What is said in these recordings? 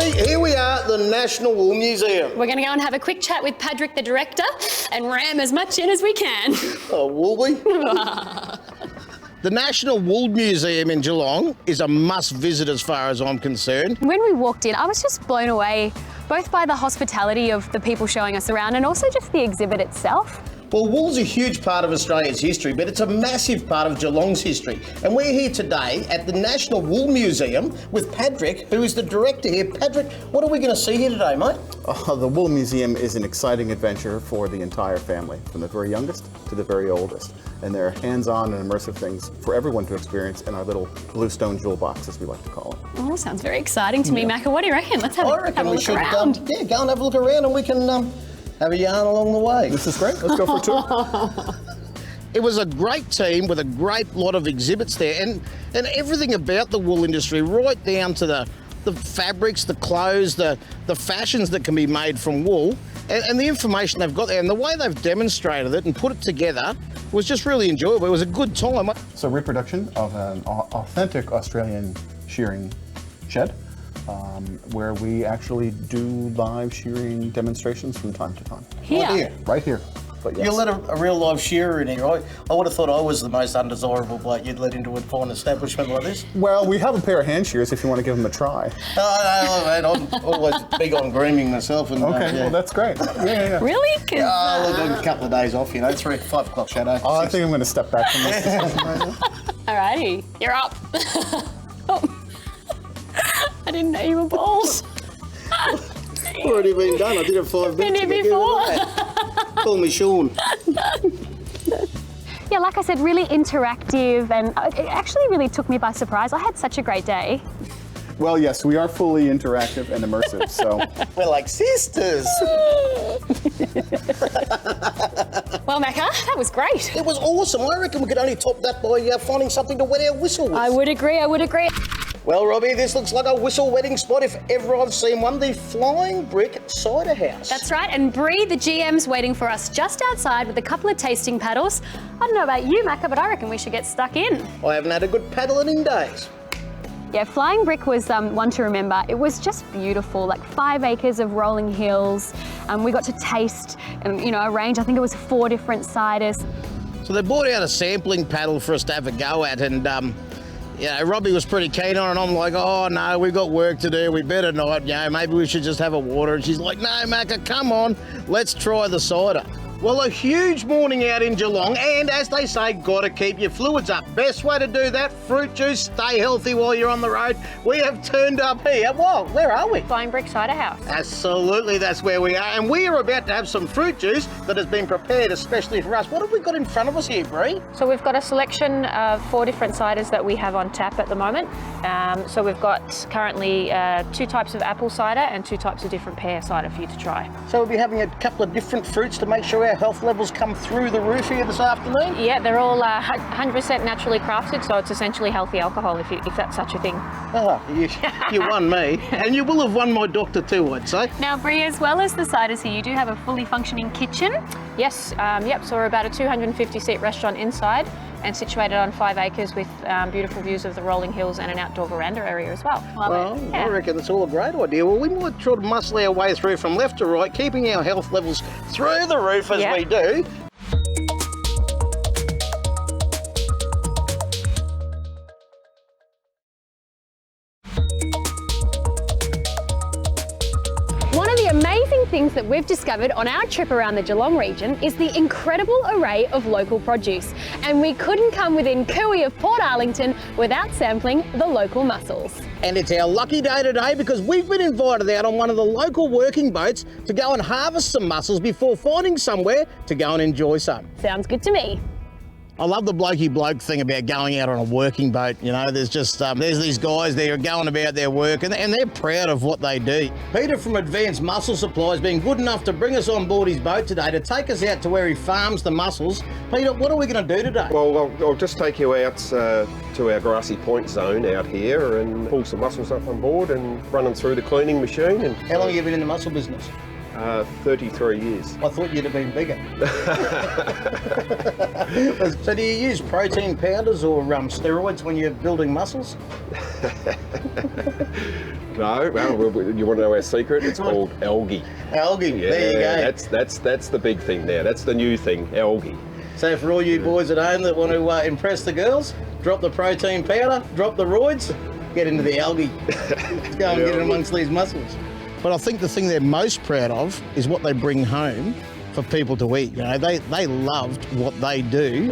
Robbie, here we are at the National Wool Museum. We're going to go and have a quick chat with Patrick, the director, and ram as much in as we can. Oh, will we? The National Wool Museum in Geelong is a must-visit as far as I'm concerned. When we walked in, I was just blown away, both by the hospitality of the people showing us around and also just the exhibit itself. Well, wool's a huge part of Australia's history, but it's a massive part of Geelong's history. And we're here today at the National Wool Museum with Patrick, who is the director here. Patrick, what are we going to see here today, mate? The Wool Museum is an exciting adventure for the entire family, from the very youngest to the very oldest. And there are hands-on and immersive things for everyone to experience in our little bluestone jewel box, as we like to call it. Oh, sounds very exciting to me, Macca. What do you reckon? Let's have a look around. Yeah, go and have a look around and we can have a yarn along the way. This is great. Let's go for a tour. It was a great team with a great lot of exhibits there and everything about the wool industry, right down to the fabrics, the clothes, the fashions that can be made from wool and the information they've got there and the way they've demonstrated it and put it together was just really enjoyable. It was a good time. So reproduction of an authentic Australian shearing shed. Where we actually do live shearing demonstrations from time to time. Here? Right here. But yes. You let a real live shearer in here. I would have thought I was the most undesirable bloke you'd let into a fine establishment like this. Well, we have a pair of hand shears if you want to give them a try. No, mate, I'm always big on grooming myself. And, okay, well, that's great. Yeah. Really? Look, a couple of days off, 5 o'clock shadow. Oh, I think I'm going to step back from this right now. Alrighty, you're up. Oh. I didn't know you were bald. Already been done. I did it 5 minutes Been here before. Call me Sean. Yeah, like I said, really interactive and it actually really took me by surprise. I had such a great day. Well, yes, we are fully interactive and immersive, so. We're like sisters. Well, Macca, that was great. It was awesome. I reckon we could only top that by finding something to wet our whistle with. I would agree. Well, Robbie, this looks like a whistle wetting spot if ever I've seen one, the Flying Brick Cider House. That's right, and Bree, the GM's waiting for us just outside with a couple of tasting paddles. I don't know about you, Macca, but I reckon we should get stuck in. I haven't had a good paddling in days. Yeah, Flying Brick was one to remember. It was just beautiful, like 5 acres of rolling hills. We got to taste, a range, I think it was 4 different ciders. So they brought out a sampling paddle for us to have a go at and Robbie was pretty keen on it. I'm like, oh no, we've got work to do. We better not, maybe we should just have a water. And she's like, no, Macca, come on, let's try the cider. Well, a huge morning out in Geelong, and as they say, gotta keep your fluids up. Best way to do that, fruit juice, stay healthy while you're on the road. We have turned up here. Whoa, where are we? Flying Brick Cider House. Absolutely, that's where we are. And we are about to have some fruit juice that has been prepared especially for us. What have we got in front of us here, Bree? So we've got a selection of 4 different ciders that we have on tap at the moment. So we've got currently 2 types of apple cider and 2 types of different pear cider for you to try. So we'll be having a couple of different fruits to make sure our health levels come through the roof here this afternoon? Yeah, they're all 100% naturally crafted, so it's essentially healthy alcohol if that's such a thing. Oh, you won me. And you will have won my doctor too, I'd say. Now, Bree, as well as the ciders here, you do have a fully functioning kitchen. Yes, so we're about a 250-seat restaurant inside and situated on 5 acres with beautiful views of the rolling hills and an outdoor veranda area as well. I reckon that's all a great idea. Well, we might try to muscle our way through from left to right, keeping our health levels through the roof as we do. One of the amazing things that we've discovered on our trip around the Geelong region is the incredible array of local produce. And we couldn't come within cooey of Port Arlington without sampling the local mussels. And it's our lucky day today because we've been invited out on one of the local working boats to go and harvest some mussels before finding somewhere to go and enjoy some. Sounds good to me. I love the blokey bloke thing about going out on a working boat. There's just, there's these guys there going about their work and they're proud of what they do. Peter from Advanced Mussel Supply has been good enough to bring us on board his boat today to take us out to where he farms the mussels. Peter, what are we going to do today? Well, I'll just take you out to our grassy point zone out here and pull some mussels up on board and run them through the cleaning machine. And how long have you been in the mussel business? 33 years. I thought you'd have been bigger. So do you use protein powders or steroids when you're building muscles? No, well, you want to know our secret? It's called algae. Algae, Yeah, there you go. that's the big thing now. That's the new thing, algae. So for all you boys at home that want to impress the girls, drop the protein powder, drop the roids, get into the algae. Let's go and get in amongst these muscles. But I think the thing they're most proud of is what they bring home for people to eat. You know, they loved what they do.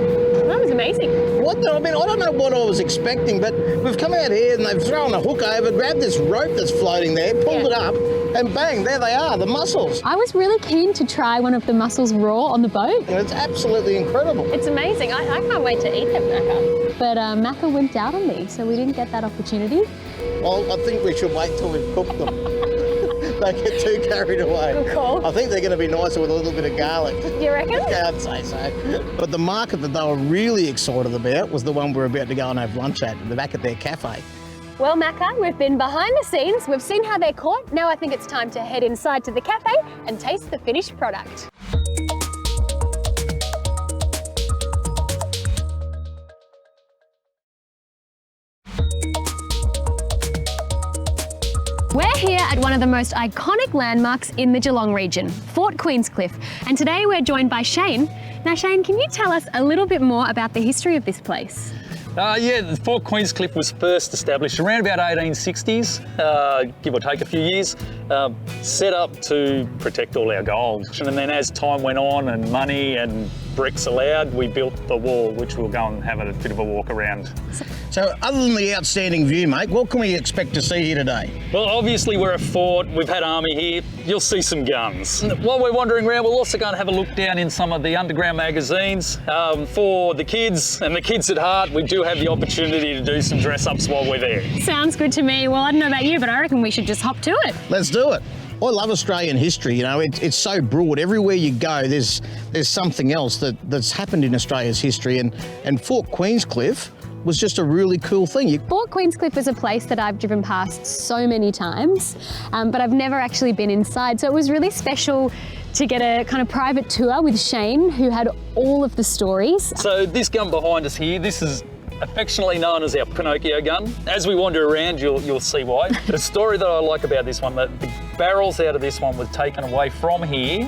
That was amazing. I don't know what I was expecting, but we've come out here and they've thrown a hook over, grabbed this rope that's floating there, pulled it up, and bang, there they are, the mussels. I was really keen to try one of the mussels raw on the boat. And it's absolutely incredible. It's amazing. I can't wait to eat them, Macca. But Macca wimped out on me, so we didn't get that opportunity. Well, I think we should wait till we've cooked them. Don't get too carried away. Good call. I think they're going to be nicer with a little bit of garlic. You reckon? Yeah, I'd say so. But the market that they were really excited about was the one we're about to go and have lunch at, the back at their cafe. Well, Macca, we've been behind the scenes, we've seen how they're caught. Now I think it's time to head inside to the cafe and taste the finished product. We're here at one of the most iconic landmarks in the Geelong region, Fort Queenscliff, and today we're joined by Shane. Now Shane, can you tell us a little bit more about the history of this place? Yeah, Fort Queenscliff was first established around about 1860s, give or take a few years, set up to protect all our gold. And then as time went on and money and bricks allowed, we built the wall, which we'll go and have a bit of a walk around. So other than the outstanding view, mate, what can we expect to see here today? Well, obviously we're a fort, we've had army here, you'll see some guns. While we're wandering around, we'll also go and have a look down in some of the underground magazines. For the kids and the kids at heart, we do have the opportunity to do some dress-ups while we're there. Sounds good to me. Well, I don't know about you, but I reckon we should just hop to it. Let's do it. I love Australian history, you know, it's so broad. Everywhere you go, there's something else that's happened in Australia's history, and Fort Queenscliff was just a really cool thing. Fort Queenscliff is a place that I've driven past so many times, but I've never actually been inside. So it was really special to get a kind of private tour with Shane, who had all of the stories. So this gun behind us here, this is affectionately known as our Pinocchio gun. As we wander around, you'll see why. The story that I like about this one, that the barrels out of this one were taken away from here,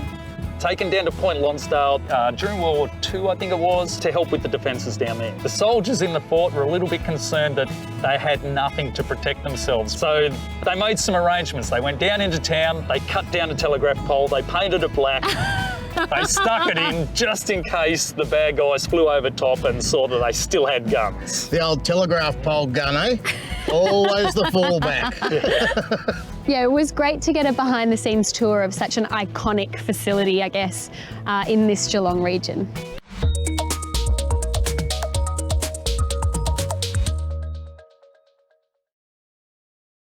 taken down to Point Lonsdale during World War II, I think it was, to help with the defences down there. The soldiers in the fort were a little bit concerned that they had nothing to protect themselves. So they made some arrangements. They went down into town, they cut down a telegraph pole, they painted it black, they stuck it in just in case the bad guys flew over top and saw that they still had guns. The old telegraph pole gun, eh? Always the fallback. Yeah, it was great to get a behind the scenes tour of such an iconic facility, I guess, in this Geelong region.